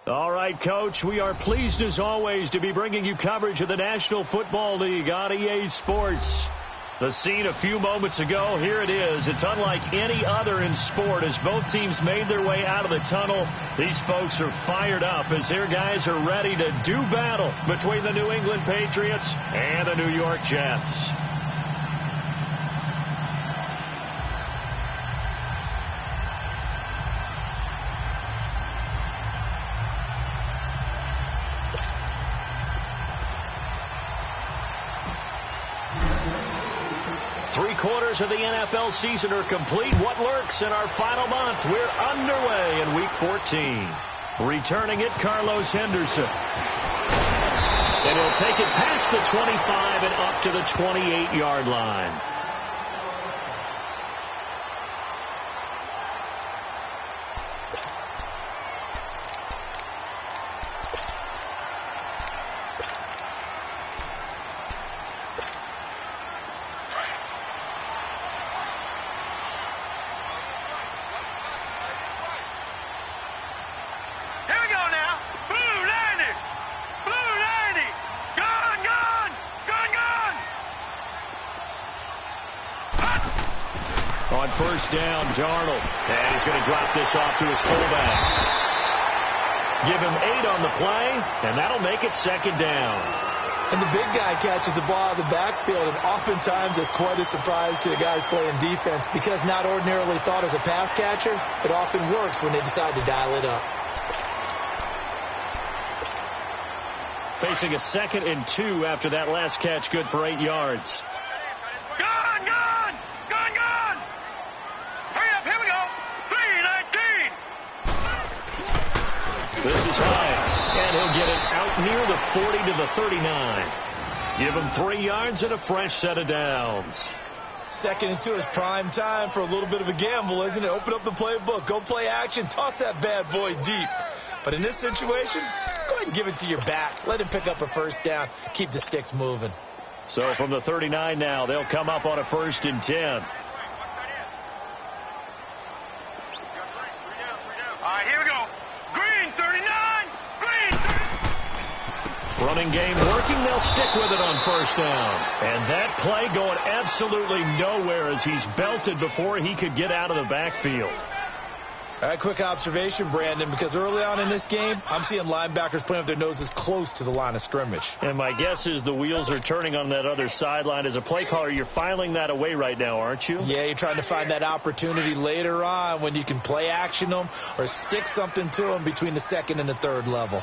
All right, Coach, we are pleased as always to be bringing you coverage of the National Football League on EA Sports. The scene a few moments ago, here it is. It's unlike any other in sport as both teams made their way out of the tunnel. These folks are fired up as their guys are ready to do battle between the New England Patriots and the New York Jets. Three-quarters of the NFL season are complete. What lurks in our final month? We're underway in Week 14. Returning it, Carlos Henderson. And he'll take it past the 25 and up to the 28-yard line. On first down, Darnold. And he's going to drop this off to his fullback. Give him 8 on the play, and that'll make it second down. And the big guy catches the ball out of the backfield, and oftentimes it's quite a surprise to the guys playing defense because not ordinarily thought as a pass catcher, it often works when they decide to dial it up. Facing a 2nd and 2 after that last catch, good for 8 yards. This is Hines, and he'll get it out near the 40 to the 39. Give him 3 yards and a fresh set of downs. 2nd and 2 is prime time for a little bit of a gamble, isn't it? Open up the playbook, go play action, toss that bad boy deep. But in this situation, go ahead and give it to your back. Let him pick up a first down. Keep the sticks moving. So from the 39 now, they'll come up on a 1st and 10. Running game working, they'll stick with it on first down. And that play going absolutely nowhere as he's belted before he could get out of the backfield. All right, quick observation, Brandon, because early on in this game, I'm seeing linebackers playing with their noses close to the line of scrimmage. And my guess is the wheels are turning on that other sideline. As a play caller, you're filing that away right now, aren't you? Yeah, you're trying to find that opportunity later on when you can play action them or stick something to them between the 2nd and the 3rd level.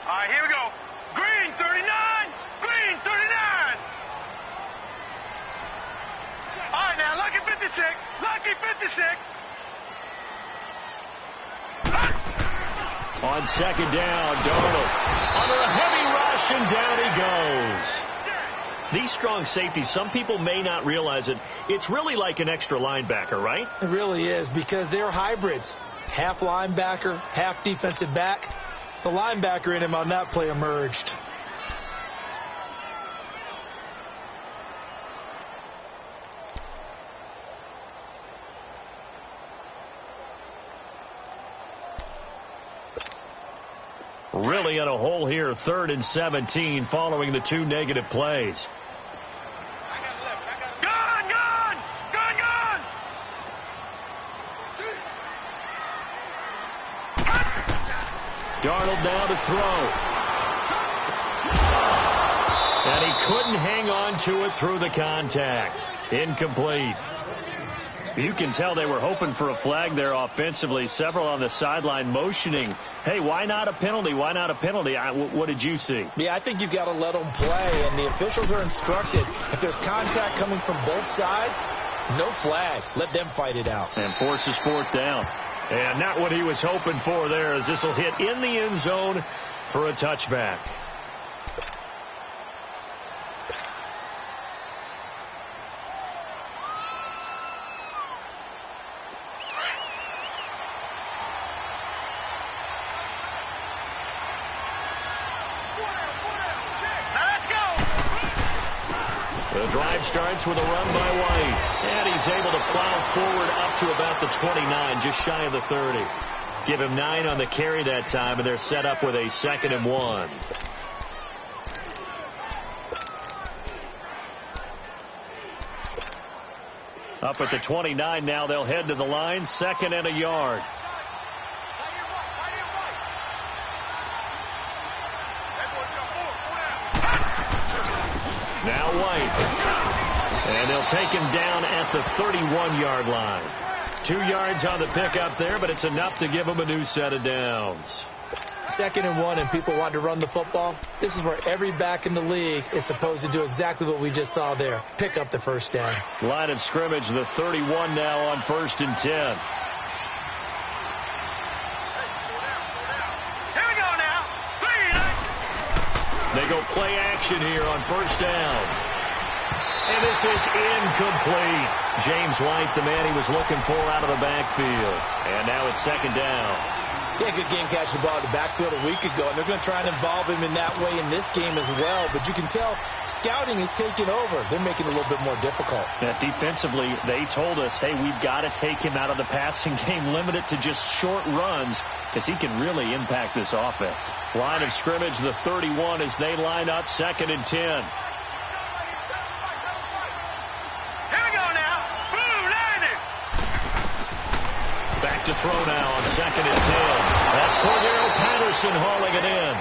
All right, here we go. Green 39. Green 39. All right, now, lucky 56. Lucky 56. On 2nd down, Darnold under a heavy rush, and down he goes. These strong safeties, some people may not realize it. It's really like an extra linebacker, right? It really is because they're hybrids. Half linebacker, half defensive back. The linebacker in him on that play emerged. Really in a hole here, 3rd and 17 following the 2 negative plays. Darnold now to throw. And he couldn't hang on to it through the contact. Incomplete. You can tell they were hoping for a flag there offensively. Several on the sideline motioning, hey, why not a penalty? Why not a penalty? What did you see? Yeah, I think you've got to let them play, and the officials are instructed. If there's contact coming from both sides, no flag. Let them fight it out. And forces 4th down. And not what he was hoping for there, as this will hit in the end zone for a touchback. The drive starts with a run by White. And he's able to plow forward up to about the 29, just shy of the 30. Give him 9 on the carry that time, and they're set up with a 2nd and 1. Up at the 29 now, they'll head to the line, 2nd and a yard. Now White. And they'll take him down at the 31-yard line. 2 yards on the pickup there, but it's enough to give him a new set of downs. 2nd and 1, and people want to run the football. This is where every back in the league is supposed to do exactly what we just saw there. Pick up the first down. Line of scrimmage, the 31 now on 1st and 10. Here we go now. They go play action here on 1st down. And this is incomplete. James White, the man he was looking for out of the backfield. And now it's 2nd down. Yeah, good game catching the ball in the backfield a week ago, and they're going to try and involve him in that way in this game as well. But you can tell scouting is taking over. They're making it a little bit more difficult. Yeah, defensively, they told us, hey, we've got to take him out of the passing game, limit it to just short runs, because he can really impact this offense. Line of scrimmage, the 31 as they line up, 2nd and 10. To throw now on 2nd and 10. That's Cordero Patterson hauling it in.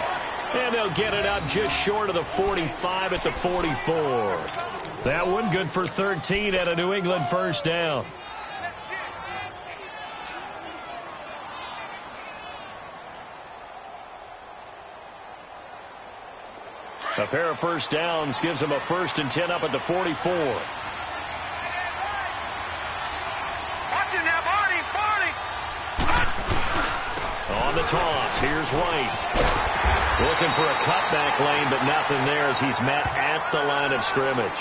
And they'll get it up just short of the 45 at the 44. That one good for 13 at a New England 1st down. A pair of 1st downs gives them a 1st and 10 up at the 44. On the toss, here's White. Looking for a cutback lane, but nothing there as he's met at the line of scrimmage.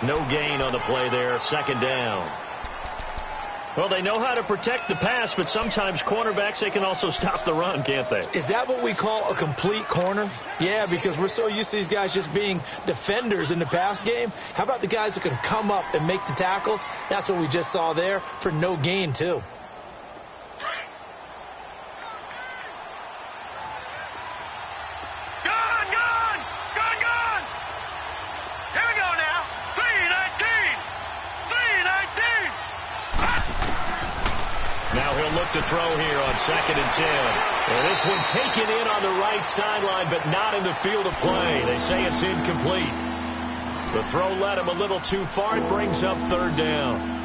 No gain on the play there, 2nd down. Well, they know how to protect the pass, but sometimes cornerbacks, they can also stop the run, can't they? Is that what we call a complete corner? Yeah, because we're so used to these guys just being defenders in the pass game. How about the guys who can come up and make the tackles? That's what we just saw there for no gain, too. To throw here on 2nd and 10. And this one taken in on the right sideline, but not in the field of play. They say it's incomplete. The throw led him a little too far. It brings up 3rd down.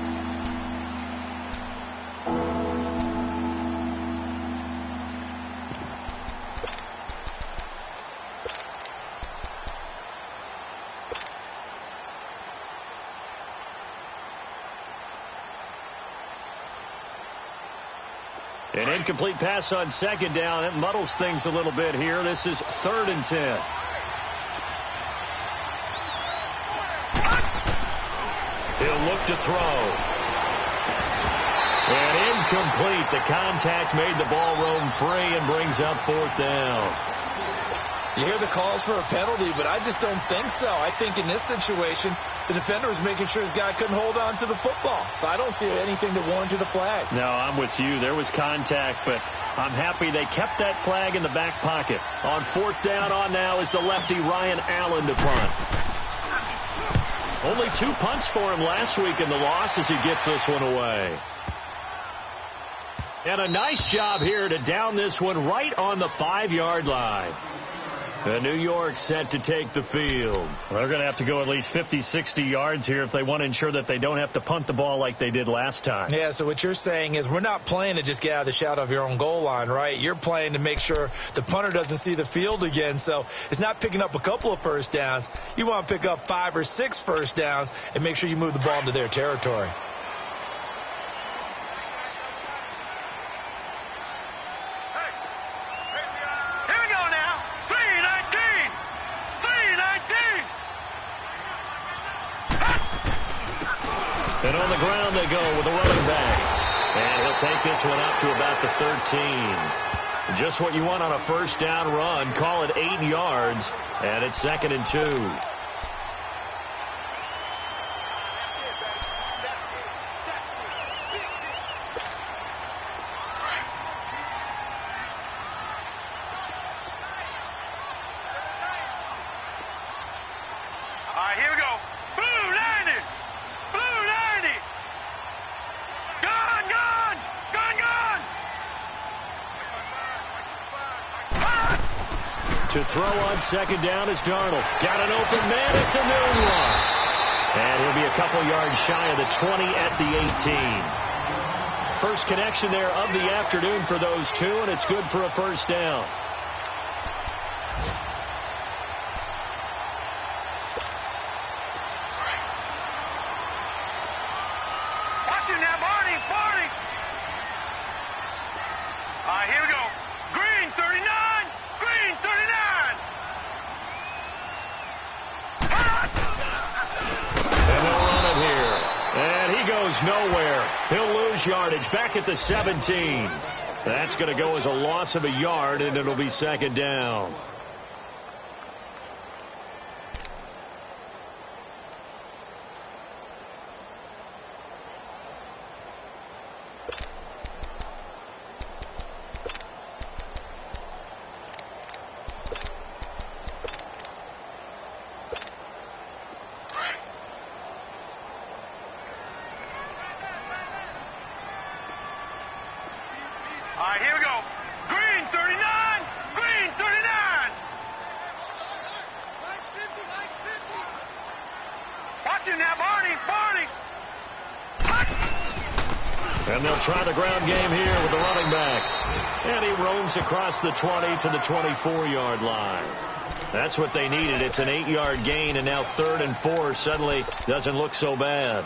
An incomplete pass on 2nd down. It muddles things a little bit here. This is 3rd and 10. He'll look to throw. And incomplete. The contact made the ball roam free and brings up 4th down. You hear the calls for a penalty, but I just don't think so. I think in this situation, the defender was making sure his guy couldn't hold on to the football. So I don't see anything to warrant the flag. No, I'm with you. There was contact, but I'm happy they kept that flag in the back pocket. On 4th down on now is the lefty Ryan Allen to punt. Only 2 punts for him last week in the loss as he gets this one away. And a nice job here to down this one right on the 5-yard line. New York set to take the field. Well, they're going to have to go at least 50, 60 yards here if they want to ensure that they don't have to punt the ball like they did last time. Yeah, so what you're saying is we're not playing to just get out of the shadow of your own goal line, right? You're playing to make sure the punter doesn't see the field again. So it's not picking up a couple of 1st downs. You want to pick up 5 or 6 1st downs and make sure you move the ball into their territory. And on the ground they go with a running back. And he'll take this one up to about the 13. Just what you want on a 1st down run. Call it 8 yards. And it's 2nd and 2. To throw on second down is Darnold. Got an open man. It's a noon run. And he'll be a couple yards shy of the 20 at the 18. First connection there of the afternoon for those two, and it's good for a first down. Watching now, Barney. Here we go. Green, 39. Green, 39. And they'll run it here. And he goes nowhere. He'll lose yardage back at the 17. That's going to go as a loss of a yard, and it'll be second down. Here we go. Green, 39. Green, 39. Watching now, Barney. And they'll try the ground game here with the running back. And he roams across the 20 to the 24-yard line. That's what they needed. It's an 8-yard gain, and now 3rd and 4 suddenly doesn't look so bad.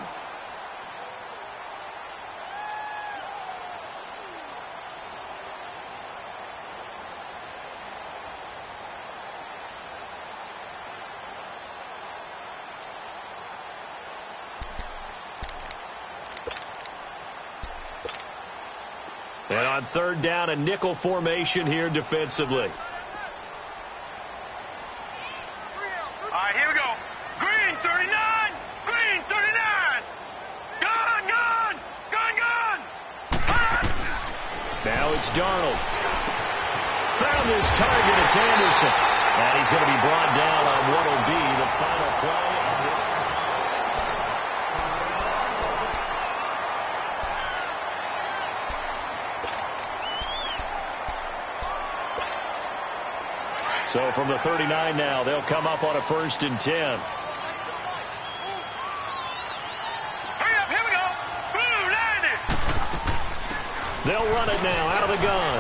And on 3rd down, a nickel formation here defensively. Here we go. Green, 39. Green, 39. Gun. Now it's Darnold. Found his target. It's Anderson. And he's going to be brought down on what will be the final play. So from the 39 now, they'll come up on a 1st and 10. Hurry up, here we go. Blue, 90. They'll run it now out of the gun.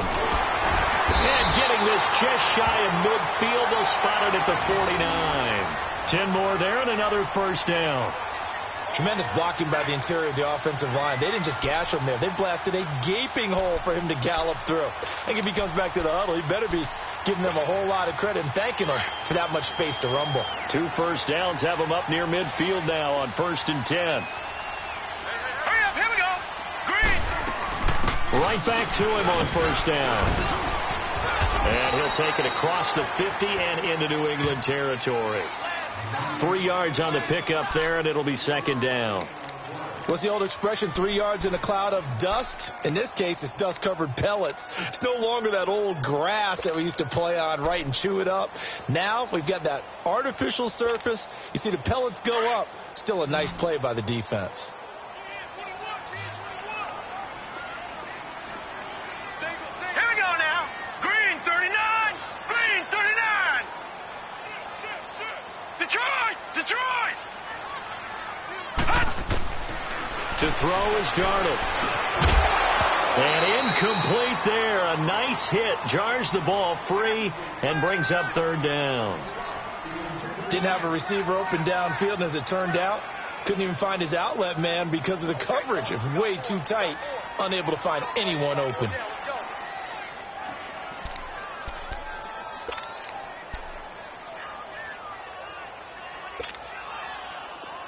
And getting this just shy of midfield, they'll spot it at the 49. 10 more there and another first down. Tremendous blocking by the interior of the offensive line. They didn't just gash him there. They blasted a gaping hole for him to gallop through. I think if he comes back to the huddle, he better be giving them a whole lot of credit and thanking them for that much space to rumble. 2 first downs have them up near midfield now on 1st and 10. Hurry up, here we go. Green. Right back to him on 1st down. And he'll take it across the 50 and into New England territory. 3 yards on the pickup there, and it'll be second down. What's the old expression, 3 yards in a cloud of dust? In this case, it's dust-covered pellets. It's no longer that old grass that we used to play on, right, and chew it up. Now we've got that artificial surface. You see the pellets go up. Still a nice play by the defense. Here we go now. Green, 39. Green, 39. Detroit. To throw is Darnold. And incomplete there. A nice hit. Jars the ball free and brings up 3rd down. Didn't have a receiver open downfield, and as it turned out, couldn't even find his outlet man because of the coverage. It was way too tight. Unable to find anyone open.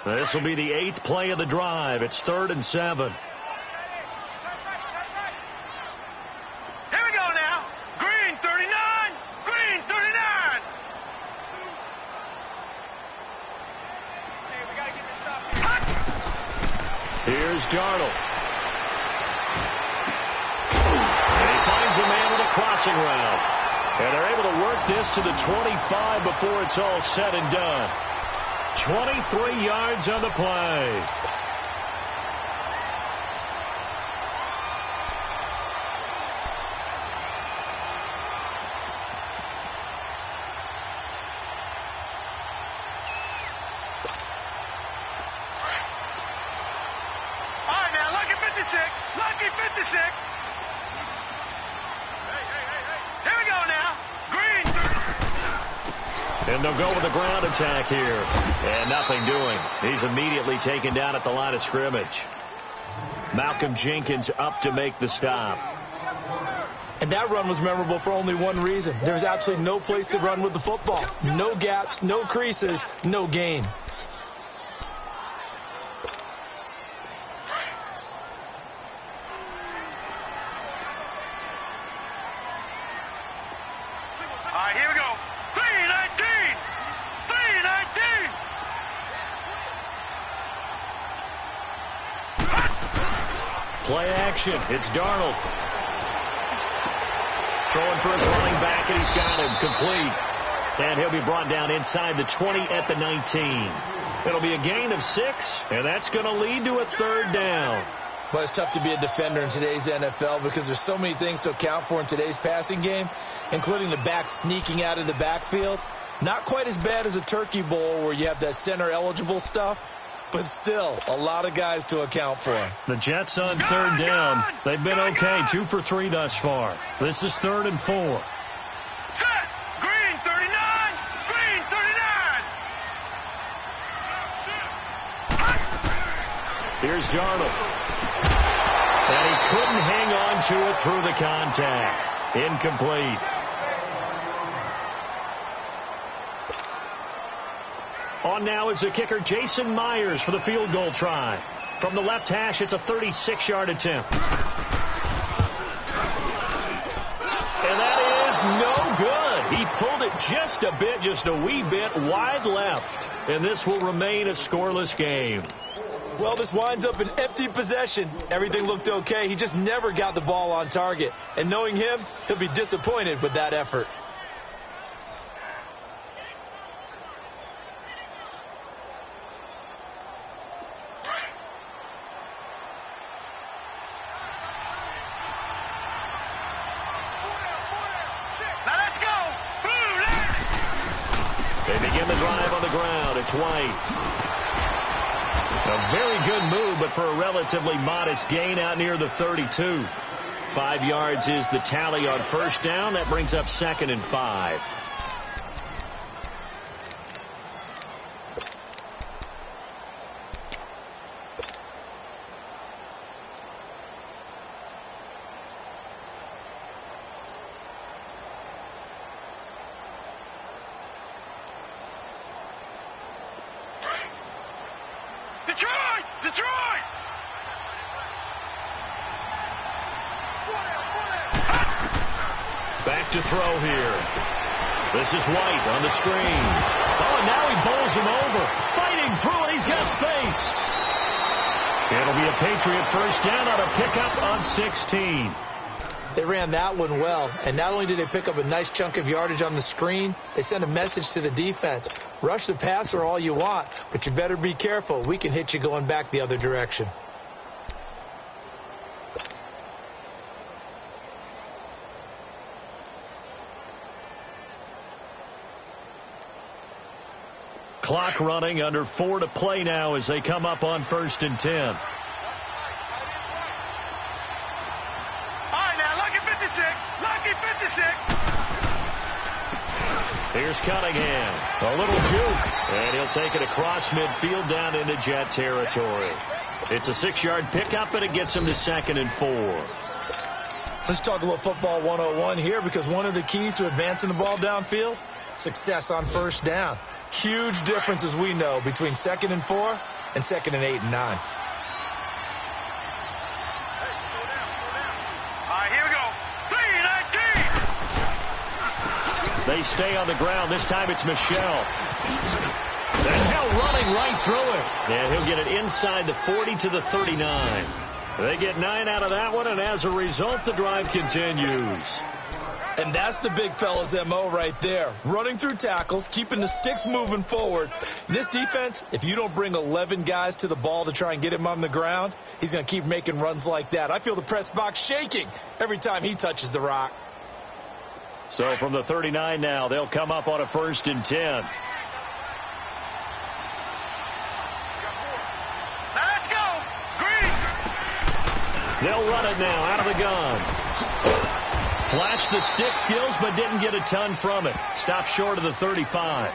This will be the 8th play of the drive. It's 3rd and 7. Here we go now. Green, 39. Green, 39. We got to get this stop here. Here's Darnold. And he finds a man with a crossing route. And they're able to work this to the 25 before it's all said and done. 23 yards on the play. 56. Lucky 56. Here we go now. Green. And they'll go with the ground attack here. And nothing doing. He's immediately taken down at the line of scrimmage. Malcolm Jenkins up to make the stop. And that run was memorable for only one reason. There was absolutely no place to run with the football. No gaps, no creases, no gain. All right, here we go. 319. 319. Play action. It's Darnold. Throwing for his running back, and he's got him complete. And he'll be brought down inside the 20 at the 19. It'll be a gain of 6, and that's going to lead to a third down. Well, it's tough to be a defender in today's NFL because there's so many things to account for in today's passing game, including the back sneaking out of the backfield. Not quite as bad as a turkey bowl where you have that center-eligible stuff, but still a lot of guys to account for. The Jets on third down. They've been okay, 2 for 3 thus far. This is 3rd and 4. Set. Green 39. Green 39. Here's Darnold. And he couldn't hang on to it through the contact. Incomplete. On now is the kicker, Jason Myers, for the field goal try. From the left hash, it's a 36-yard attempt. And that is no good. He pulled it just a bit, just a wee bit wide left. And this will remain a scoreless game. Well, this winds up an empty possession. Everything looked okay. He just never got the ball on target. And knowing him, he'll be disappointed with that effort. They begin the drive on the ground. It's White. A very good move, but for a relatively modest gain out near the 32. 5 yards is the tally on first down. That brings up 2nd and 5. Detroit! Detroit! Back to throw here. This is White on the screen. Oh, and now he bowls him over. Fighting through it. He's got space. It'll be a Patriot first down on a pickup on 16. They ran that one well, and not only did they pick up a nice chunk of yardage on the screen, they sent a message to the defense. Rush the passer all you want, but you better be careful. We can hit you going back the other direction. Clock running, under 4 to play now as they come up on 1st and 10. Lucky 56. Here's Cunningham. A little juke. And he'll take it across midfield down into Jet territory. It's a 6-yard pickup, and it gets him to 2nd and 4. Let's talk a little football 101 here, because one of the keys to advancing the ball downfield, success on first down. Huge difference, as we know, between 2nd and 4 and 2nd and 8 and 9. They stay on the ground. This time it's Michelle. And now running right through it. And he'll get it inside the 40 to the 39. They get 9 out of that one, and as a result, the drive continues. And that's the big fella's MO right there. Running through tackles, keeping the sticks moving forward. This defense, if you don't bring 11 guys to the ball to try and get him on the ground, he's going to keep making runs like that. I feel the press box shaking every time he touches the rock. So from the 39 now, they'll come up on a 1st and 10. Let's go. Green. They'll run it now out of the gun. Flashed the stick skills, but didn't get a ton from it. Stopped short of the 35.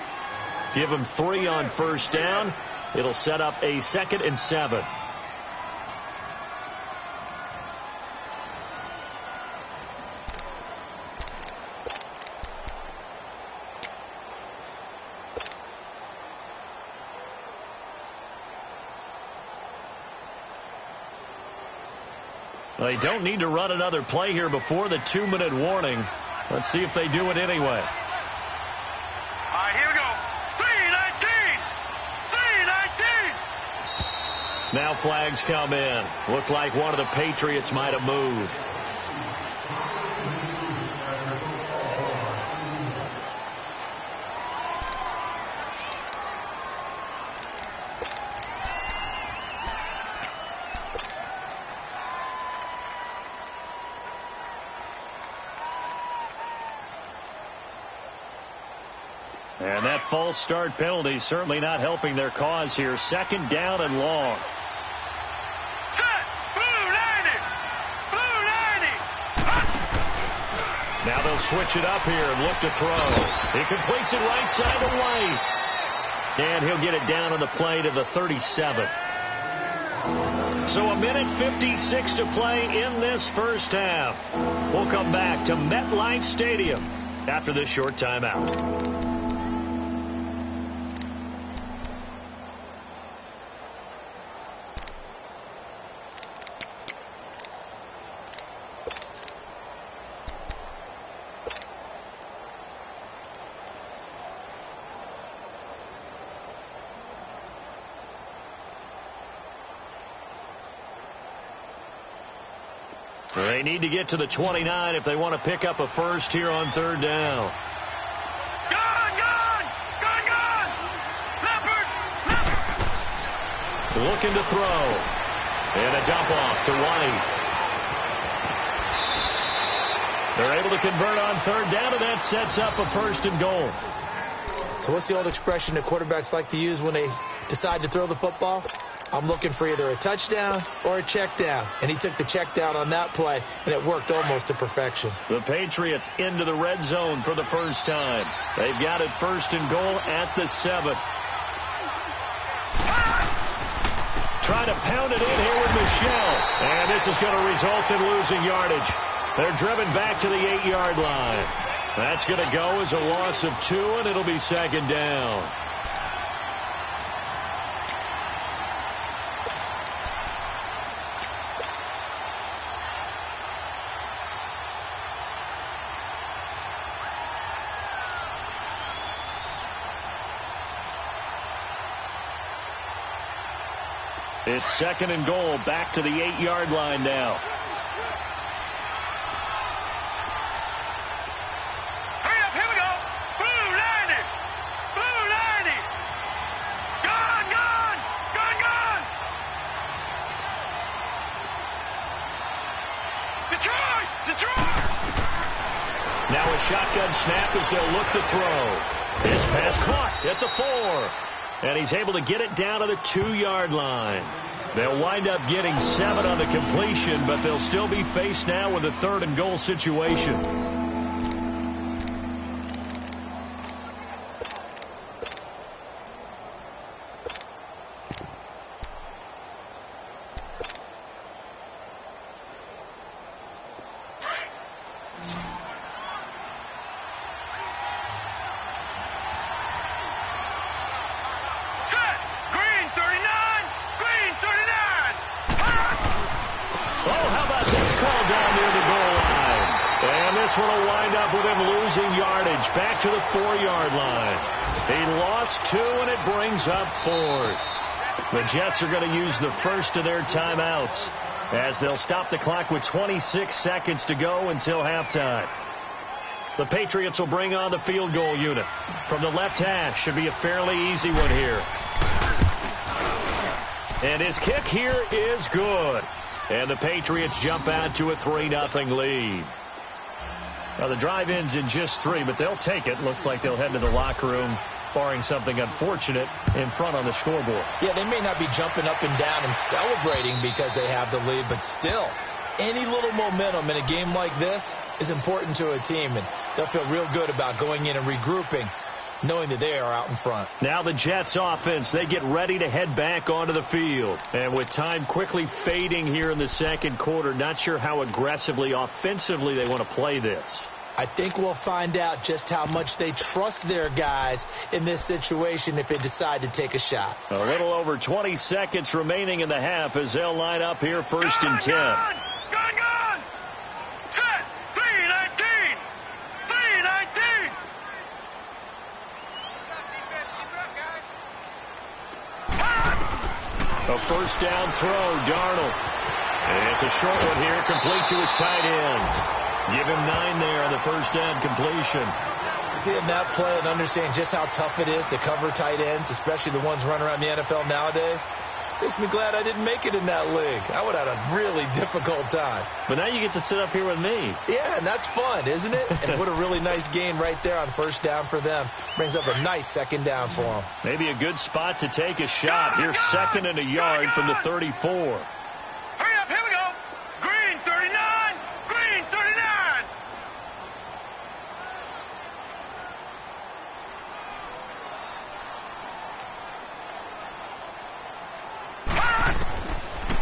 Give him 3 on first down. It'll set up a 2nd and 7. They don't need to run another play here before the 2-minute warning. Let's see if they do it anyway. All right, here we go. 3-19. 3-19. Now flags come in. Looked like one of the Patriots might have moved. And that false start penalty certainly not helping their cause here. 2nd down and long. Set. Blue 90. Blue 90. Now they'll switch it up here and look to throw. He completes it right side to White. And he'll get it down on the play to the 37. So 1:56 to play in this first half. We'll come back to MetLife Stadium after this short timeout. They need to get to the 29 if they want to pick up a first here on 3rd down. Gun! Leopard! Looking to throw. And a dump off to White. They're able to convert on 3rd down, and that sets up a 1st and goal. So what's the old expression that quarterbacks like to use when they decide to throw the football? I'm looking for either a touchdown or a check down. And he took the check down on that play, and it worked almost to perfection. The Patriots into the red zone for the first time. They've got it 1st and goal at the 7. Trying to pound it in here with Michelle. And this is going to result in losing yardage. They're driven back to the 8-yard line. That's going to go as a loss of 2, and it'll be 2nd down. It's 2nd and goal, back to the 8-yard line now. Hurry up, here we go. Blue 90. Blue 90. Gun! Detroit! Now a shotgun snap as they'll look to throw. His pass caught at the 4. And he's able to get it down to the 2-yard line. They'll wind up getting 7 on the completion, but they'll still be faced now with a 3rd and goal situation. Back to the 4-yard line. He lost 2, and it brings up 4th. The Jets are going to use the first of their timeouts as they'll stop the clock with 26 seconds to go until halftime. The Patriots will bring on the field goal unit. From the left hash, should be a fairly easy one here. And his kick here is good. And the Patriots jump out to a 3-0 lead. Now, the drive ends in just 3, but they'll take it. Looks like they'll head to the locker room, barring something unfortunate, in front on the scoreboard. Yeah, they may not be jumping up and down and celebrating because they have the lead, but still, Any little momentum in a game like this is important to a team, and they'll feel real good about going in and regrouping, knowing that they are out in front. Now the Jets offense, they get ready to head back onto the field. And with time quickly fading here in the second quarter, not sure how aggressively, offensively they want to play this. I think we'll find out just how much they trust their guys in this situation if they decide to take a shot. A little over 20 seconds remaining in the half as they'll line up here first and 10. Gone! Set! 3-19! 3-19! A first down throw, Darnold. And it's a short one here, complete to his tight end. Give him 9 there on the first down completion. Seeing that play and understanding just how tough it is to cover tight ends, especially the ones running around the NFL nowadays, makes me glad I didn't make it in that league. I would have had a really difficult time. But now you get to sit up here with me. Yeah, and that's fun, isn't it? And what a really nice gain right there on first down for them. Brings up a nice second down for them. Maybe a good spot to take a shot. Here's second and a yard from the 34. Hurry up, here we go. Green 39, green 39.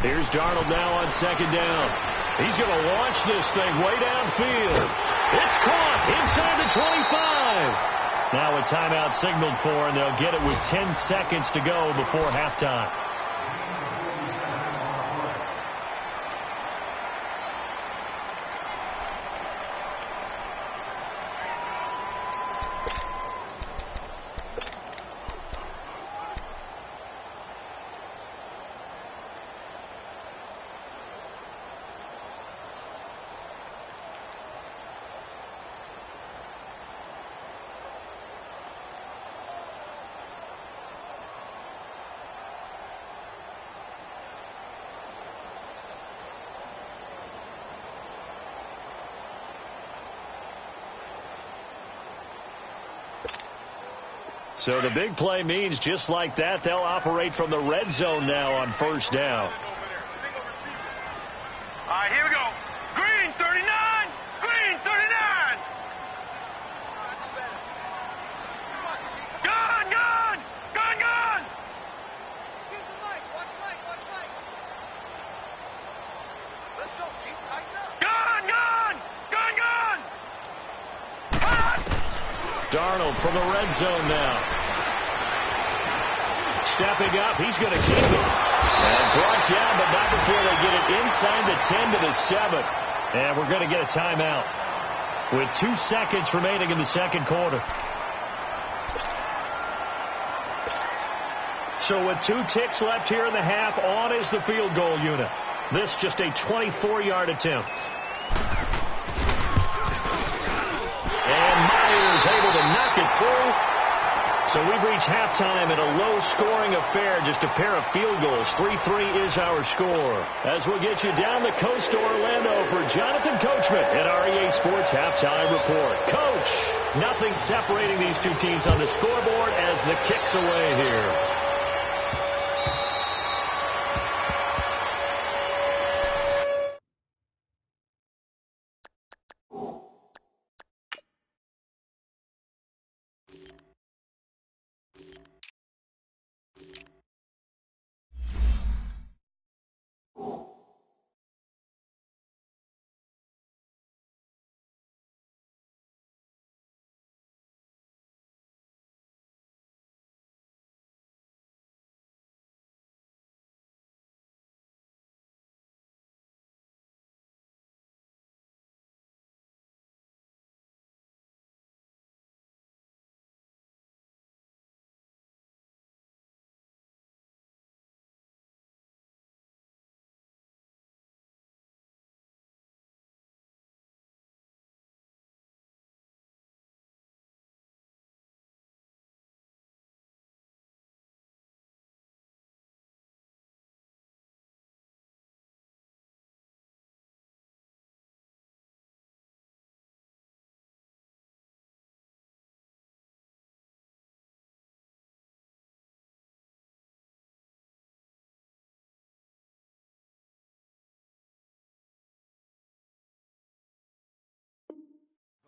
Here's Darnold now on second down. He's going to launch this thing way downfield. It's caught inside the 25. Now a timeout signaled for, and they'll get it with 10 seconds to go before halftime. So the big play means just like that, they'll operate from the red zone now on first down. All right, here we go. Green 39, green 39. Gone, gone, gone, gone. Let's go. Keep tighten up. Gone, gone, gone, gone. Darnold from the red zone now. Stepping up, he's going to keep it. And brought down, but not before they get it inside the 10 to the 7. And we're going to get a timeout with 2 seconds remaining in the second quarter. So with 2 ticks left here in the half, on is the field goal unit. This just a 24-yard attempt. And Myers able to knock it through. So we've reached halftime in a low-scoring affair, just a pair of field goals. 3-3 is our score. As we'll get you down the coast to Orlando for Jonathan Coachman at REA Sports Halftime Report. Coach, nothing separating these two teams on the scoreboard as the kick's away here.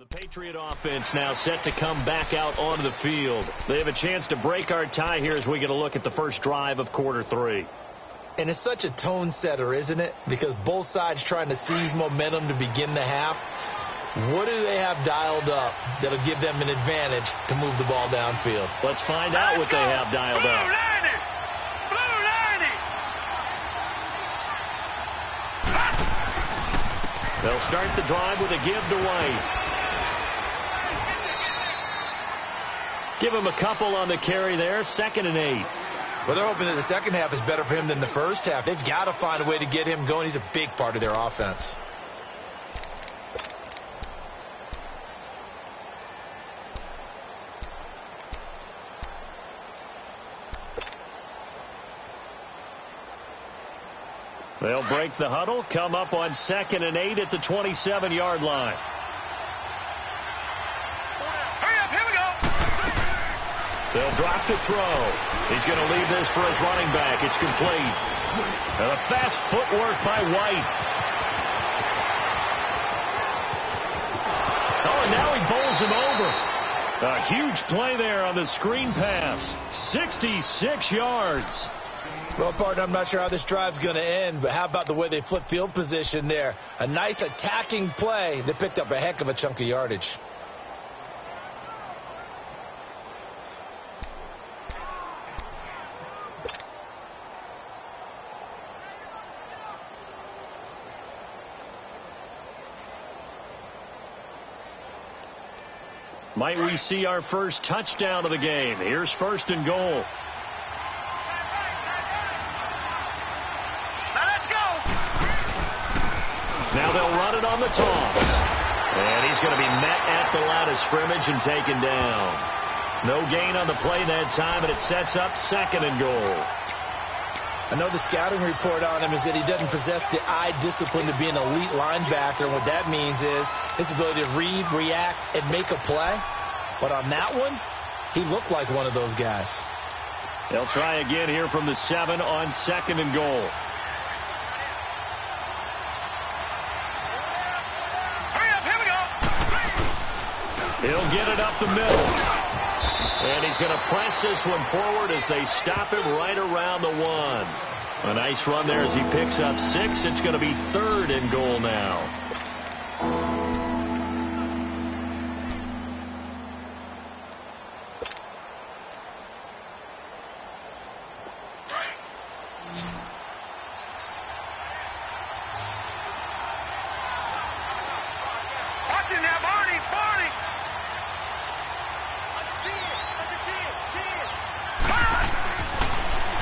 The Patriot offense now set to come back out onto the field. They have a chance to break our tie here as we get a look at the first drive of quarter 3. And it's such a tone setter, isn't it? Because both sides trying to seize momentum to begin the half. What do they have dialed up that'll give them an advantage to move the ball downfield? Let's find out what they have dialed up. They'll start the drive with a give to White. Give him a couple on the carry there, 2nd and 8. Well, they're hoping that the second half is better for him than the first half. They've got to find a way to get him going. He's a big part of their offense. They'll break the huddle, come up on 2nd and 8 at the 27-yard line. They'll drop to throw. He's going to leave this for his running back. It's complete. And a fast footwork by White. Oh, and now he bowls him over. A huge play there on the screen pass. 66 yards. Well, partner, I'm not sure how this drive's going to end, but how about the way they flip field position there? A nice attacking play that picked up a heck of a chunk of yardage. Might we see our first touchdown of the game? Here's 1st and goal. Now they'll run it on the toss. And he's going to be met at the line of scrimmage and taken down. No gain on the play that time, and it sets up 2nd and goal. I know the scouting report on him is that he doesn't possess the eye discipline to be an elite linebacker. And what that means is his ability to read, react, and make a play. But on that one, he looked like one of those guys. They'll try again here from the 7 on 2nd and goal. He'll get it up the middle. And he's going to press this one forward as they stop him right around the 1. A nice run there as he picks up 6. It's going to be 3rd and goal now.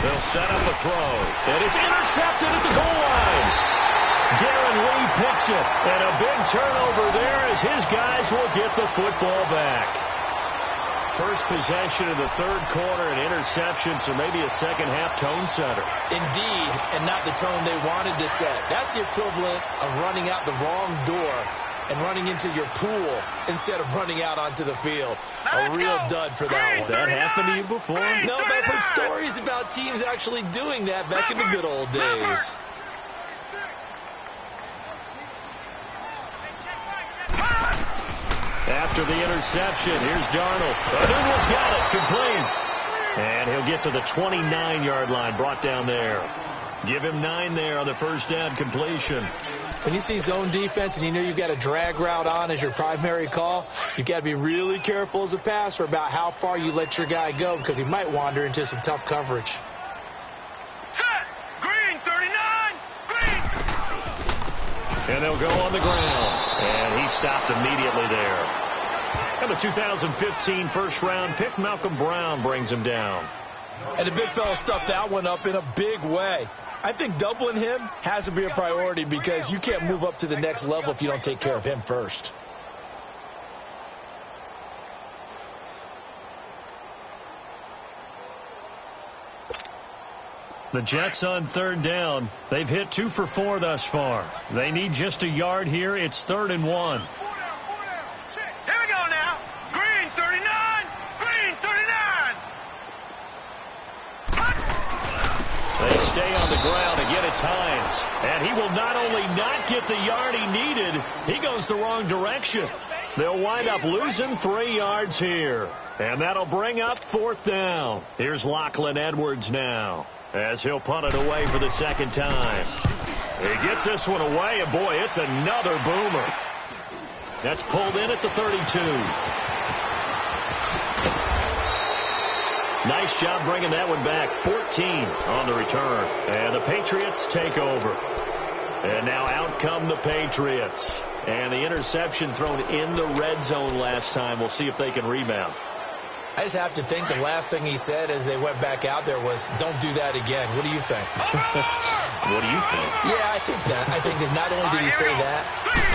They'll set up a throw. And it's intercepted at the goal line. Darren Lee picks it. And a big turnover there as his guys will get the football back. First possession of the 3rd quarter, an interception, so maybe a second-half tone setter. Indeed, and not the tone they wanted to set. That's the equivalent of running out the wrong door and running into your pool instead of running out onto the field. A real dud for that one. Has that happened to you before? No, but I've heard stories about teams actually doing that back in the good old days. After the interception, here's Darnold. Darnold's got it, complete. And he'll get to the 29-yard line, brought down there. Give him 9 there on the first down completion. When you see zone defense and you know you've got a drag route on as your primary call, you've got to be really careful as a passer about how far you let your guy go because he might wander into some tough coverage. Set! Green, 39! Green! And they'll go on the ground. And he stopped immediately there. And the 2015 first-round pick, Malcolm Brown, brings him down. And the big fella stuffed that one up in a big way. I think doubling him has to be a priority because you can't move up to the next level if you don't take care of him first. The Jets on 3rd down. They've hit 2 for 4 thus far. They need just a yard here. It's 3rd and 1. Here we go now. Green, 39! Green, 39! They stay on the ground. Again, it's Hines. And he will not only not get the yard he needed, he goes the wrong direction. They'll wind up losing 3 yards here. And that'll bring up 4th down. Here's Lachlan Edwards now, as he'll punt it away for the second time. He gets this one away, and boy, it's another boomer. That's pulled in at the 32. Nice job bringing that one back. 14 on the return. And the Patriots take over. And now out come the Patriots. And the interception thrown in the red zone last time. We'll see if they can rebound. I just have to think the last thing he said as they went back out there was, don't do that again. What do you think? What do you think? Yeah, I think that. I think that not only did he say that,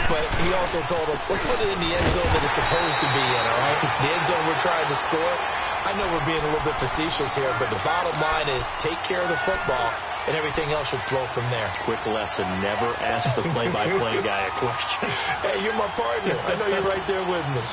but he also told them, let's put it in the end zone that it's supposed to be in, all right? The end zone we're trying to score. I know we're being a little bit facetious here, but the bottom line is take care of the football, and everything else should flow from there. Quick lesson, never ask the play-by-play guy a question. Hey, you're my partner. I know you're right there with me.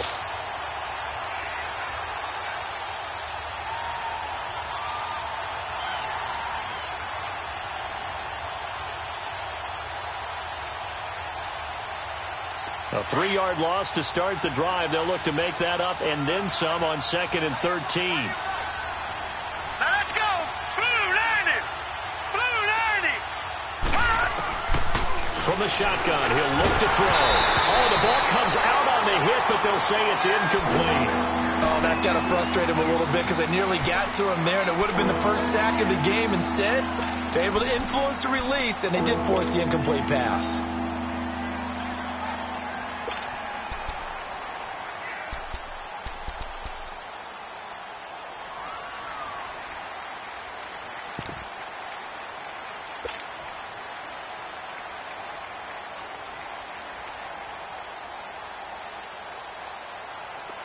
A 3-yard loss to start the drive. They'll look to make that up and then some on 2nd and 13. Now let's go. Blue 90. Blue 90. From the shotgun, he'll look to throw. Oh, the ball comes out on the hit, but they'll say it's incomplete. Oh, that's got to frustrate him a little bit because I nearly got to him there, and it would have been the first sack of the game. Instead, they're able to influence the release, and they did force the incomplete pass.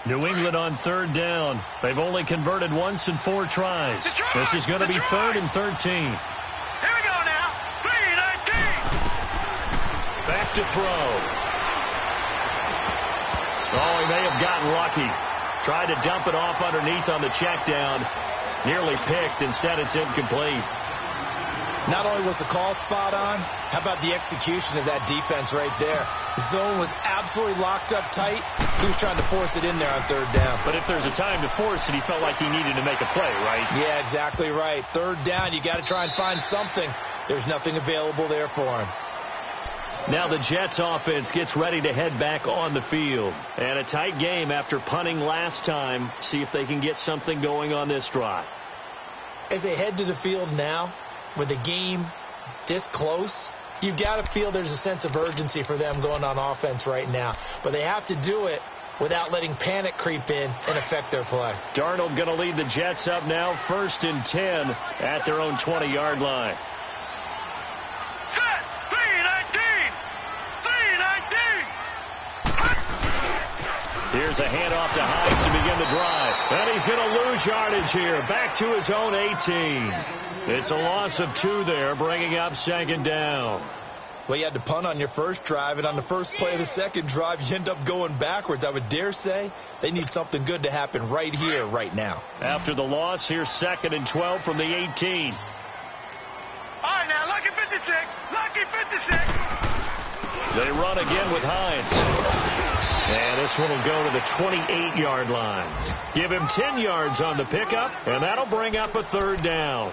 New England on 3rd down. They've only converted once in 4 tries. This is going to be 3rd and 13. Here we go now. 3-19. Back to throw. Oh, he may have gotten lucky. Tried to dump it off underneath on the check down. Nearly picked. Instead, it's incomplete. Not only was the call spot on, how about the execution of that defense right there? The zone was absolutely locked up tight. He was trying to force it in there on 3rd down. But if there's a time to force it, he felt like he needed to make a play, right? Yeah, exactly right. 3rd down, you got to try and find something. There's nothing available there for him. Now the Jets offense gets ready to head back on the field. And a tight game after punting last time. See if they can get something going on this drive. As they head to the field now, with the game this close, you've got to feel there's a sense of urgency for them going on offense right now. But they have to do it without letting panic creep in and affect their play. Darnold going to lead the Jets up now, 1st and 10 at their own 20-yard line. Set. 3-19. 3-19. Here's a handoff to Hines to begin the drive. And he's going to lose yardage here. Back to his own 18. It's a loss of 2 there, bringing up 2nd down. Well, you had to punt on your first drive, and on the first play of the second drive, you end up going backwards. I would dare say they need something good to happen right here, right now. After the loss, here's 2nd and 12 from the 18. All right, now, lucky 56. Lucky 56. They run again with Hines. And this one will go to the 28-yard line. Give him 10 yards on the pickup, and that'll bring up a 3rd down.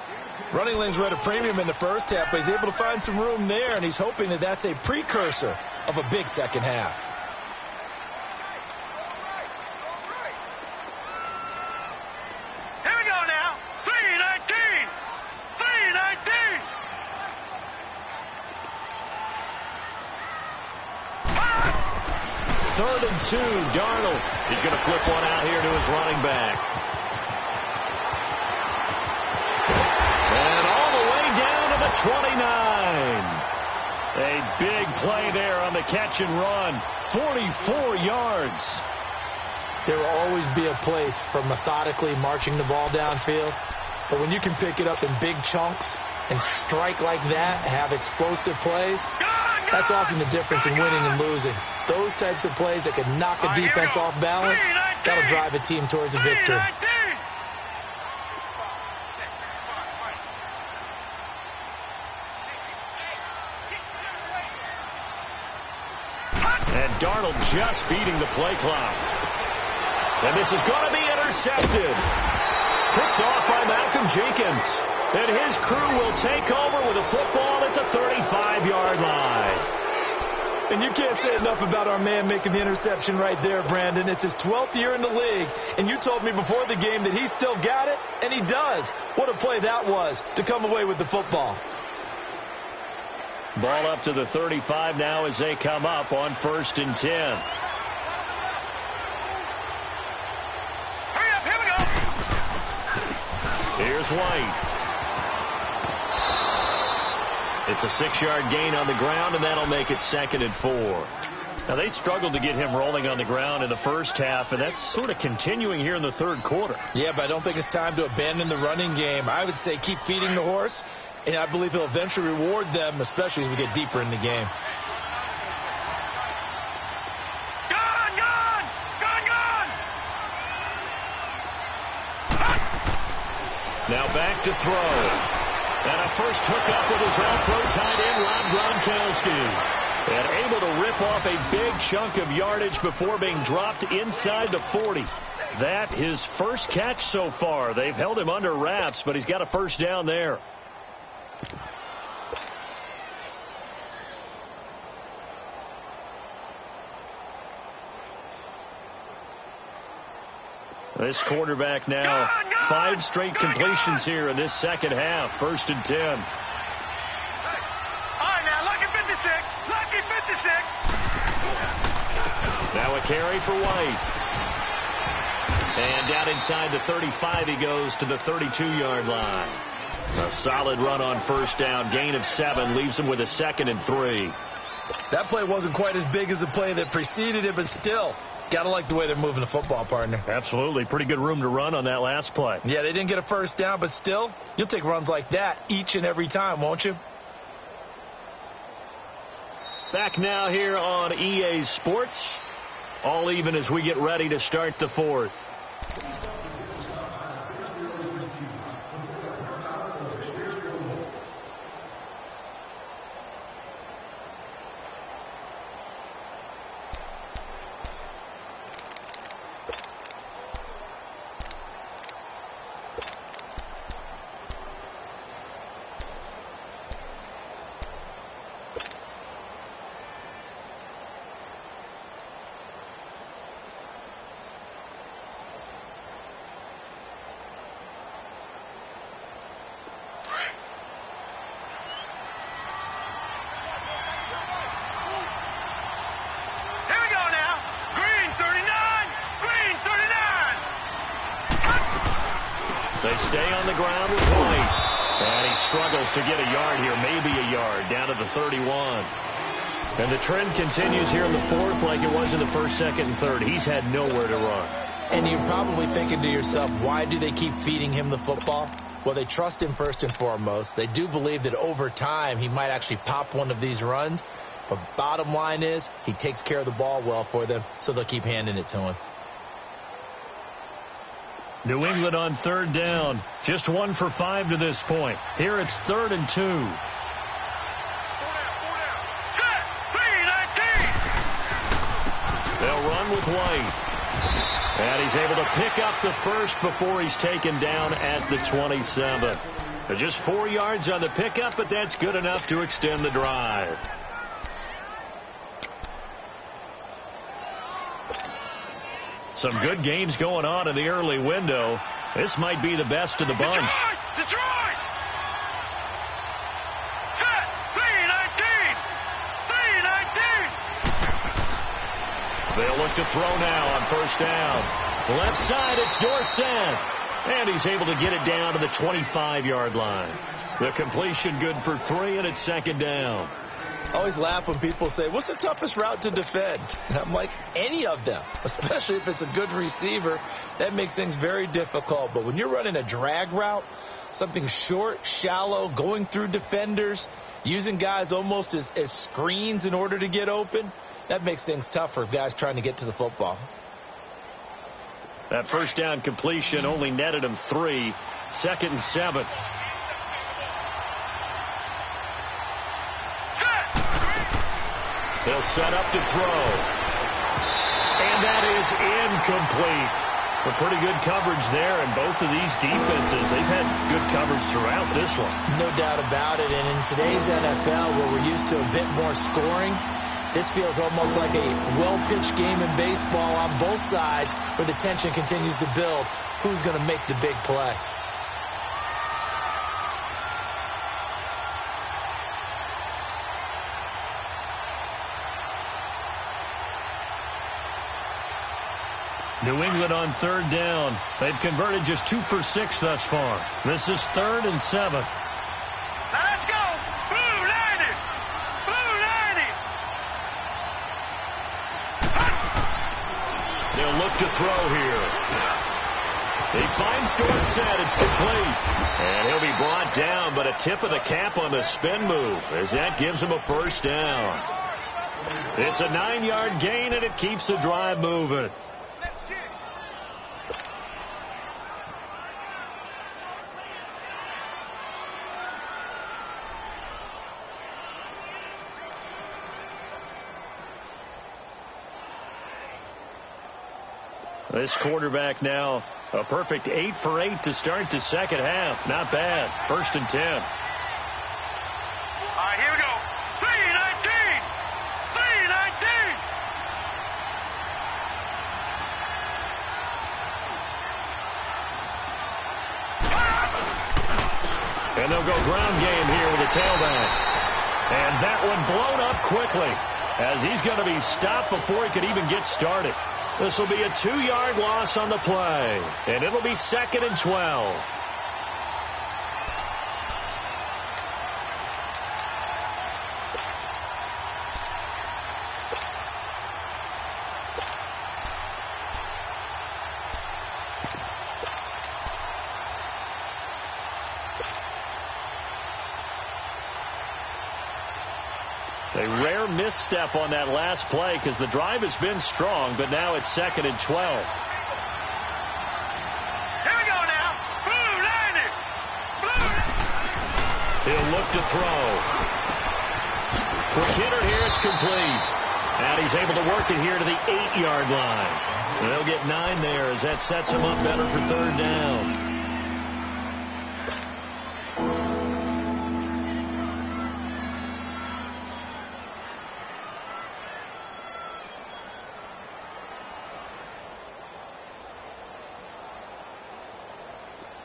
Running lanes were at a premium in the first half, but he's able to find some room there, and he's hoping that that's a precursor of a big second half. Here we go now. 3-19. 3-19. 3rd and 2, Darnold. He's going to flip one out here to his running back. And all the way down to the 29. A big play there on the catch and run. 44 yards. There will always be a place for methodically marching the ball downfield. But when you can pick it up in big chunks and strike like that, have explosive plays, that's often the difference in winning and losing. Those types of plays that can knock a defense off balance, that'll drive a team towards a victory. And Darnold just beating the play clock. And this is going to be intercepted. Picked off by Malcolm Jenkins. And his crew will take over with a football at the 35-yard line. And you can't say enough about our man making the interception right there, Brandon. It's his 12th year in the league, and you told me before the game that he still got it, and he does. What a play that was to come away with the football. Ball up to the 35 now as they come up on 1st and 10. Hurry up, here we go. Here's White. It's a 6-yard gain on the ground, and that'll make it 2nd and 4. Now, they struggled to get him rolling on the ground in the first half, and that's sort of continuing here in the third quarter. Yeah, but I don't think it's time to abandon the running game. I would say keep feeding the horse, and I believe he'll eventually reward them, especially as we get deeper in the game. Gone, gone, gone, gone. Now back to throw. And a first hookup with his all-pro tight end, Rob Gronkowski. And able to rip off a big chunk of yardage before being dropped inside the 40. That his first catch so far. They've held him under wraps, but he's got a first down there. This quarterback now 5 straight completions here in this second half. 1st and 10. All right, now, lucky 56. Lucky 56. Now a carry for White. And down inside the 35 he goes to the 32-yard line. A solid run on first down. Gain of 7 leaves him with a 2nd and 3. That play wasn't quite as big as the play that preceded it, but still. Gotta like the way they're moving the football, partner. Absolutely. Pretty good room to run on that last play. Yeah, they didn't get a first down, but still, you'll take runs like that each and every time, won't you? Back now here on EA Sports. All even as we get ready to start the 4th. They stay on the ground with White. And he struggles to get a yard here, maybe a yard, down to the 31. And the trend continues here in the 4th like it was in the 1st, 2nd, and 3rd. He's had nowhere to run. And you're probably thinking to yourself, why do they keep feeding him the football? Well, they trust him first and foremost. They do believe that over time he might actually pop one of these runs. But bottom line is he takes care of the ball well for them, so they'll keep handing it to him. New England on 3rd down. Just 1 for 5 to this point. Here it's 3rd and 2. Set. 3-19. They'll run with White. And he's able to pick up the first before he's taken down at the 27. Just 4 yards on the pickup, but that's good enough to extend the drive. Some good games going on in the early window. This might be the best of the bunch. Detroit! Set! 3-19! 3-19! They'll look to throw now on first down. Left side, it's Dorsett. And he's able to get it down to the 25-yard line. The completion good for 3, and it's 2nd down. I always laugh when people say, what's the toughest route to defend? And I'm like, any of them, especially if it's a good receiver. That makes things very difficult. But when you're running a drag route, something short, shallow, going through defenders, using guys almost as screens in order to get open, that makes things tough for guys trying to get to the football. That first down completion only netted him 3. 2nd and 7. He'll set up to throw. And that is incomplete. A pretty good coverage there, and both of these defenses, they've had good coverage throughout this one. No doubt about it, and in today's NFL, where we're used to a bit more scoring, this feels almost like a well-pitched game in baseball on both sides where the tension continues to build. Who's going to make the big play? New England on third down. They've converted just 2 for 6 thus far. This is 3rd and 7. Let's go. Blue 90. Blue 90. They'll look to throw here. He finds Dorsett. It's complete. And he'll be brought down, but a tip of the cap on the spin move as that gives him a first down. It's a 9-yard gain, and it keeps the drive moving. This quarterback now, a perfect 8 for 8 to start the second half. Not bad. 1st and 10. All right, here we go. 3-19. 3-19. And they'll go ground game here with a tailback. And that one blown up quickly as he's going to be stopped before he could even get started. This will be a 2-yard loss on the play, and it'll be 2nd and 12. A rare misstep on that last play because the drive has been strong, but now it's 2nd and 12. Here we go now. Blue 90. Blue. He'll look to throw. Quick hitter here. It's complete. And he's able to work it here to the 8-yard line. And they'll get 9 there as that sets him up better for 3rd down.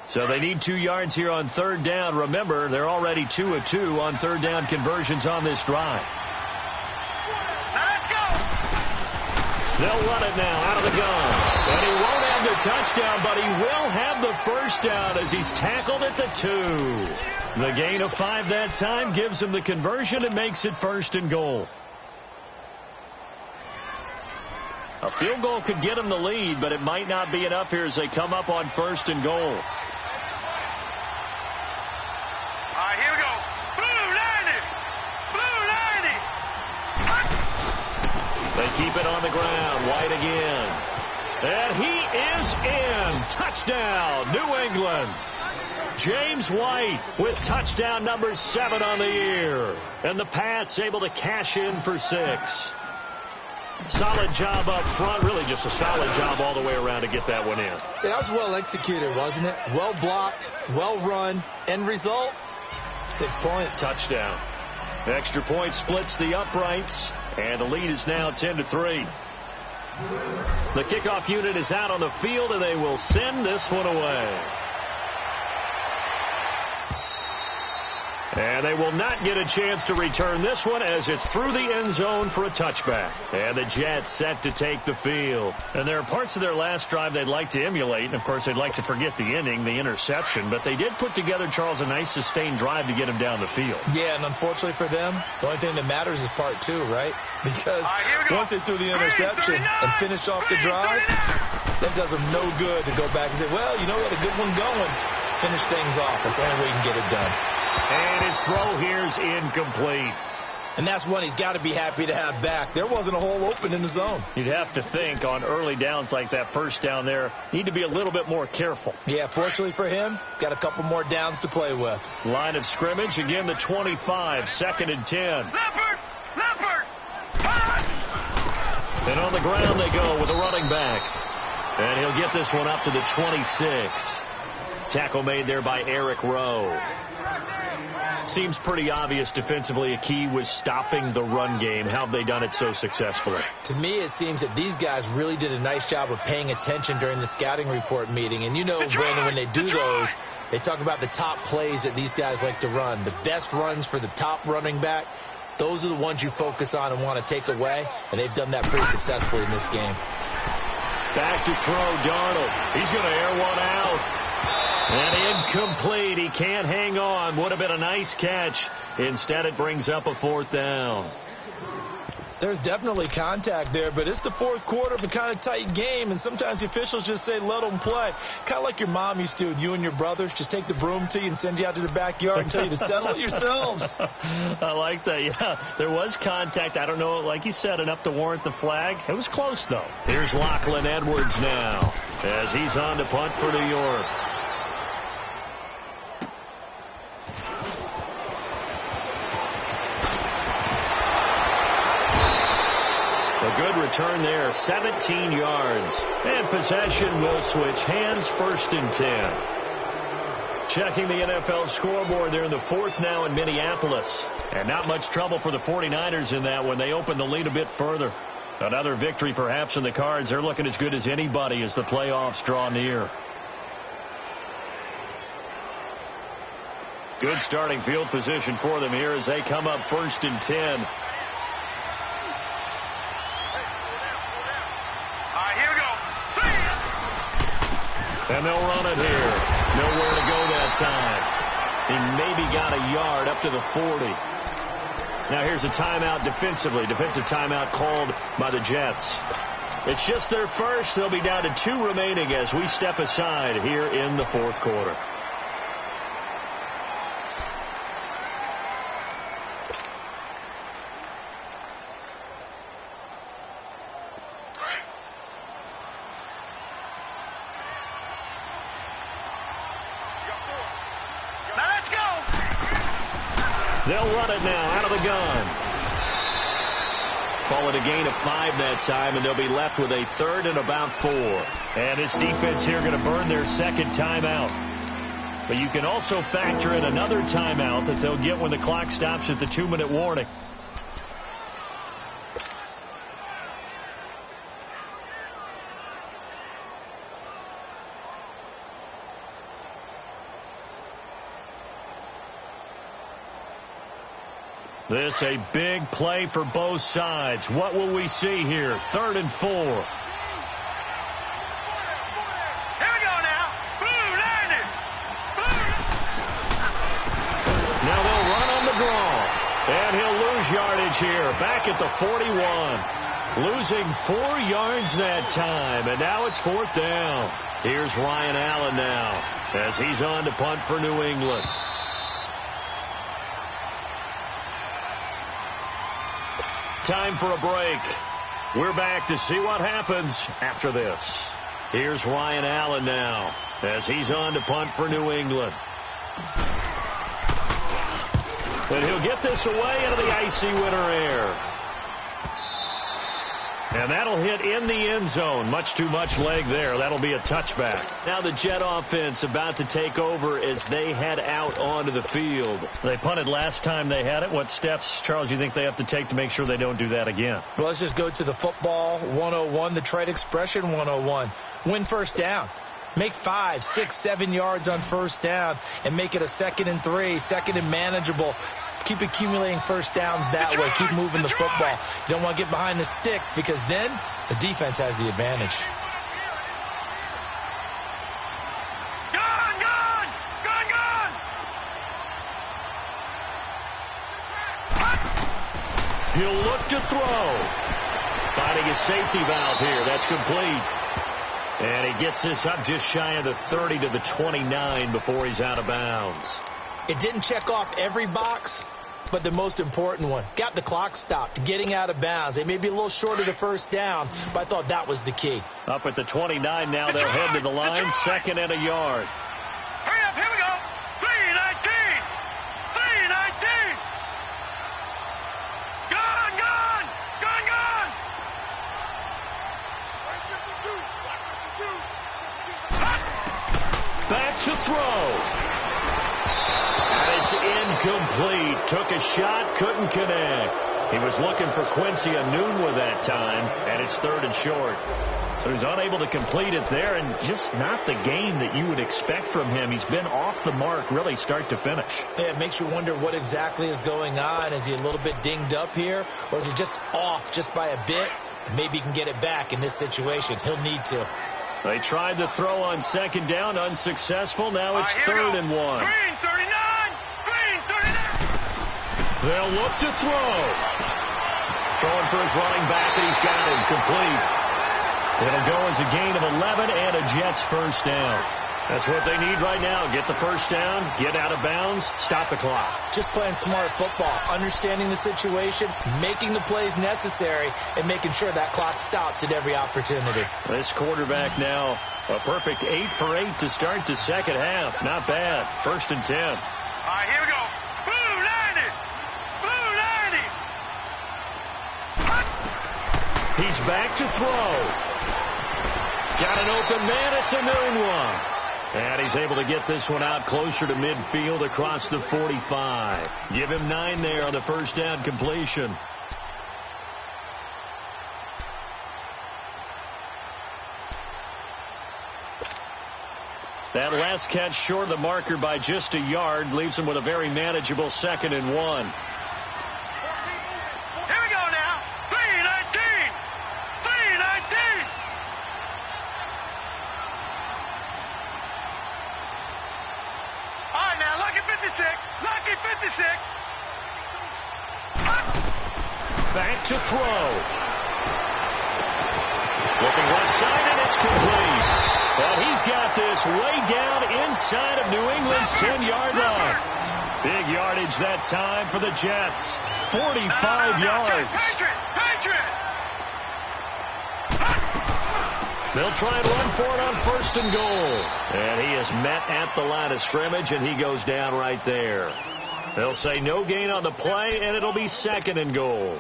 So they need 2 yards here on 3rd down. Remember, they're already 2 of 2 on 3rd down conversions on this drive. Let's go. They'll run it now out of the gun. And he won't have the touchdown, but he will have the first down as he's tackled at the 2. The gain of 5 that time gives him the conversion and makes it 1st and goal. A field goal could get him the lead, but it might not be enough here as they come up on 1st and goal. Here we go. Blue 90. Blue 90. They keep it on the ground. White again. And he is in. Touchdown, New England. James White with touchdown number 7 on the year. And the Pats able to cash in for 6. Solid job up front. Really just a solid job all the way around to get that one in. Yeah, that was well executed, wasn't it? Well blocked, well run. End result, 6 points. Touchdown. Extra point splits the uprights, and the lead is now 10-3. The kickoff unit is out on the field, and they will send this one away. And they will not get a chance to return this one as it's through the end zone for a touchback. And the Jets set to take the field. And there are parts of their last drive they'd like to emulate. And, of course, they'd like to forget the ending, the interception. But they did put together, Charles, a nice sustained drive to get him down the field. Yeah, and unfortunately for them, the only thing that matters is part 2, right? Because once they threw the interception and finished off the drive, that does them no good to go back and say, well, you know, we had a good one going. Finish things off. That's the only way you can get it done. And his throw here is incomplete. And that's one he's got to be happy to have back. There wasn't a hole open in the zone. You'd have to think on early downs like that first down there, need to be a little bit more careful. Yeah, fortunately for him, got a couple more downs to play with. Line of scrimmage, again the 25, 2nd and 10. Leopard! Leopard! Fire! And on the ground they go with a running back. And he'll get this one up to the 26. Tackle made there by Eric Rowe. Seems pretty obvious defensively a key was stopping the run game. How have they done it so successfully? To me, it seems that these guys really did a nice job of paying attention during the scouting report meeting. And you know, Brandon, when they do those, they talk about the top plays that these guys like to run. The best runs for the top running back, those are the ones you focus on and want to take away. And they've done that pretty successfully in this game. Back to throw, Darnold. He's going to air one out. And incomplete. He can't hang on. Would have been a nice catch. Instead, it brings up a 4th down. There's definitely contact there, but it's the 4th quarter of a kind of tight game, and sometimes the officials just say, let them play. Kind of like your mom used to with you and your brothers. Just take the broom to you and send you out to the backyard and tell you to settle it yourselves. I like that, yeah. There was contact. I don't know, like you said, enough to warrant the flag. It was close, though. Here's Lachlan Edwards now as he's on to punt for New York. A good return there, 17 yards. And possession will switch hands, 1st and 10. Checking the NFL scoreboard, they're in the 4th now in Minneapolis. And not much trouble for the 49ers in that when they open the lead a bit further. Another victory perhaps in the cards. They're looking as good as anybody as the playoffs draw near. Good starting field position for them here as they come up 1st and 10. And they'll run it here. Nowhere to go that time. He maybe got a yard up to the 40. Now here's a timeout defensively. Defensive timeout called by the Jets. It's just their first. They'll be down to 2 remaining as we step aside here in the 4th quarter. They'll run it now out of the gun. Call it a gain of 5 that time, and they'll be left with a 3rd and about 4. And this defense here going to burn their 2nd timeout. But you can also factor in another timeout that they'll get when the clock stops at the 2-minute warning. This a big play for both sides. What will we see here? 3rd and 4. Here we go now. Blue landing. Now they'll run on the draw. And he'll lose yardage here. Back at the 41. Losing 4 yards that time. And now it's 4th down. Here's Ryan Allen now as he's on to punt for New England. Time for a break. We're back to see what happens after this. Here's Ryan Allen now as he's on to punt for New England. And he'll get this away into the icy winter air. And that'll hit in the end zone. Much too much leg there. That'll be a touchback. Now the Jet offense about to take over as they head out onto the field. They punted last time they had it. What steps, Charles, you think they have to take to make sure they don't do that again? Well, let's just go to the football 101, the trade expression 101. Win 1st down. Make 5, 6, 7 yards on 1st down and make it a 2nd and 3, 2nd and manageable. Keep accumulating 1st downs that way. Keep moving the football. You don't want to get behind the sticks because then the defense has the advantage. He'll look to throw. Finding a safety valve here. That's complete. And he gets this up just shy of the 30 to the 29 before he's out of bounds. It didn't check off every box, but the most important one. Got the clock stopped, getting out of bounds. They may be a little short of the 1st down, but I thought that was the key. Up at the 29 now, they'll head to the line, 2nd and a yard. Hurry up, here we go. 3-19. 3-19. Gone. Incomplete. Took a shot, couldn't connect. He was looking for Quincy Enunwa that time, and it's 3rd and short. So he's unable to complete it there, and just not the game that you would expect from him. He's been off the mark really start to finish. Yeah, it makes you wonder what exactly is going on. Is he a little bit dinged up here, or is he just off just by a bit? Maybe he can get it back in this situation. He'll need to. They tried to throw on 2nd down, unsuccessful. Now it's 3rd and 1. Green 39! Green 39! They'll look to throw. Throwing for his running back, and he's got him complete. It'll go as a gain of 11 and a Jets first down. That's what they need right now. Get the first down, get out of bounds, stop the clock. Just playing smart football, understanding the situation, making the plays necessary, and making sure that clock stops at every opportunity. This quarterback now, a perfect 8 for 8 to start the second half. Not bad. 1st and 10. All right, here we go. Blue 90! Blue 90! He's back to throw. Got an open man. It's Enunwa. And he's able to get this one out closer to midfield across the 45. Give him 9 there on the first down completion. That last catch short of the marker by just a yard leaves him with a very manageable 2nd and 1. Lucky 56. Back to throw. Looking left side, and it's complete. Well, he's got this way down inside of New England's 10-yard line. Big yardage that time for the Jets. 45 yards. Patriot. They'll try and run for it on 1st and goal. And he is met at the line of scrimmage, and he goes down right there. They'll say no gain on the play, and it'll be 2nd and goal.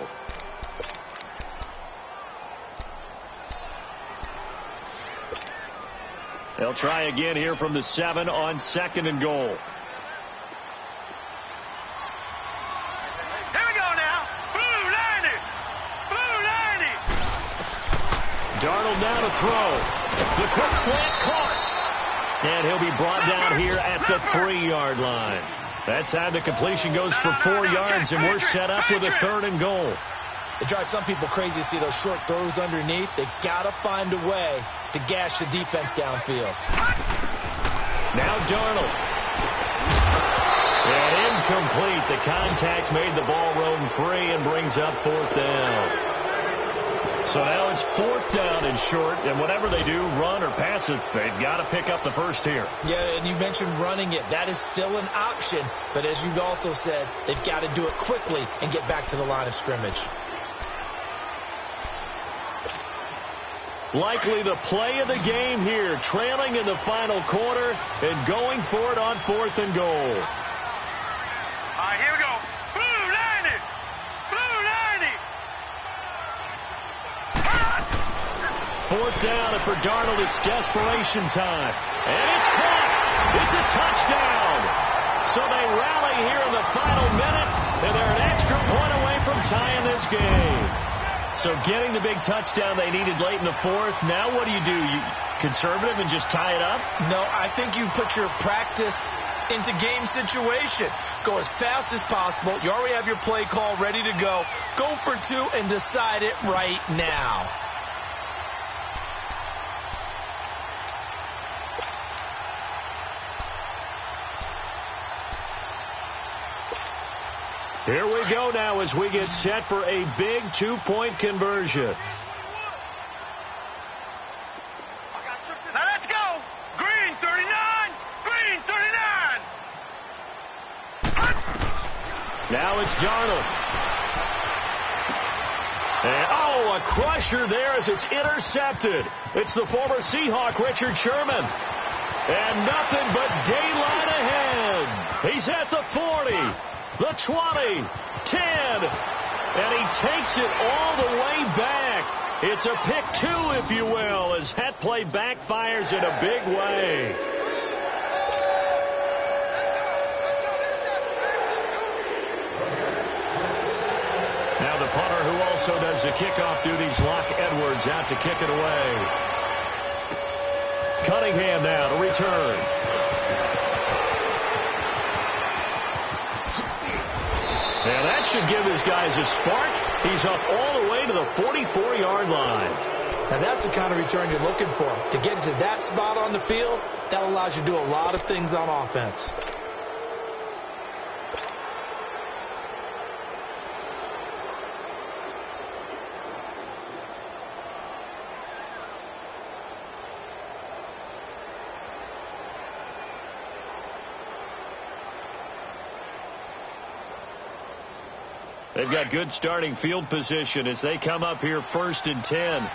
They'll try again here from the 7 on 2nd and goal. Here we go now. Blue 90. Darnold now to throw. The quick slant caught. And he'll be brought down here at the 3-yard line. That time the completion goes for 4 yards, and we're set up with a 3rd and goal. It drives some people crazy to see those short throws underneath. They've got to find a way to gash the defense downfield. Now Darnold. And incomplete. The contact made the ball roam free and brings up 4th down. So now it's 4th down and short, and whatever they do, run or pass it, they've got to pick up the first here. Yeah, and you mentioned running it. That is still an option, but as you've also said, they've got to do it quickly and get back to the line of scrimmage. Likely the play of the game here, trailing in the final quarter and going for it on 4th and goal. All right, here we go. Blue 90. Blue 90. 4th down, and for Darnold, it's desperation time. And it's caught. It's a touchdown. So they rally here in the final minute, and they're an extra point away from tying this game. So getting the big touchdown they needed late in the 4th. Now what do? You conservative and just tie it up? No, I think you put your practice into game situation. Go as fast as possible. You already have your play call ready to go. Go for 2 and decide it right now. Here we go now as we get set for a big 2-point conversion. Now let's go. Green 39. Green 39. Now it's Darnold. And, a crusher there as it's intercepted. It's the former Seahawk, Richard Sherman. And nothing but daylight ahead. He's at the 40. The 20, 10, and he takes it all the way back. It's a pick 2, if you will, as that play backfires in a big way. punter who also does the kickoff duties, Locke Edwards, out to kick it away. Cunningham now to return. And that should give his guys a spark. He's up all the way to the 44-yard line. Now that's the kind of return you're looking for. To get to that spot on the field, that allows you to do a lot of things on offense. They've got good starting field position as they come up here 1st and 10.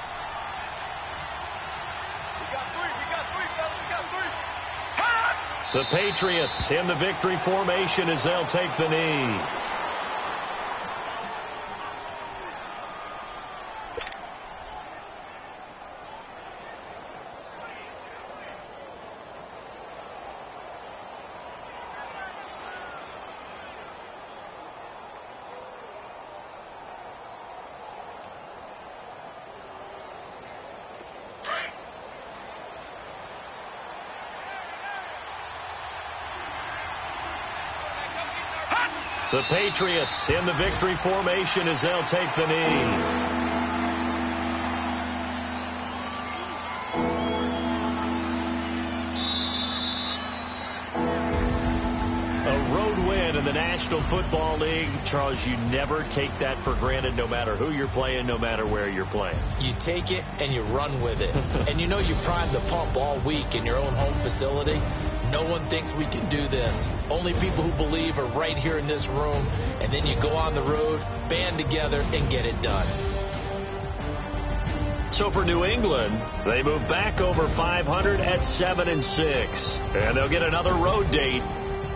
The Patriots in the victory formation as they'll take the knee. The Patriots in the victory formation as they'll take the knee. In the National Football League, Charles, you never take that for granted, no matter who you're playing, no matter where you're playing. You take it and you run with it. And you know you primed the pump all week in your own home facility. No one thinks we can do this. Only people who believe are right here in this room. And then you go on the road, band together, and get it done. So for New England, they move back over 500 at 7-6. And they'll get another road date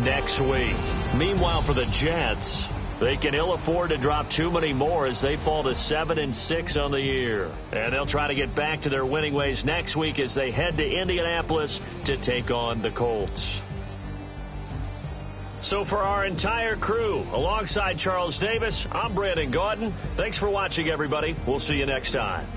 next week. Meanwhile, for the Jets, they can ill afford to drop too many more as they fall to 7-6 on the year. And they'll try to get back to their winning ways next week as they head to Indianapolis to take on the Colts. So for our entire crew, alongside Charles Davis, I'm Brandon Gaudin. Thanks for watching, everybody. We'll see you next time.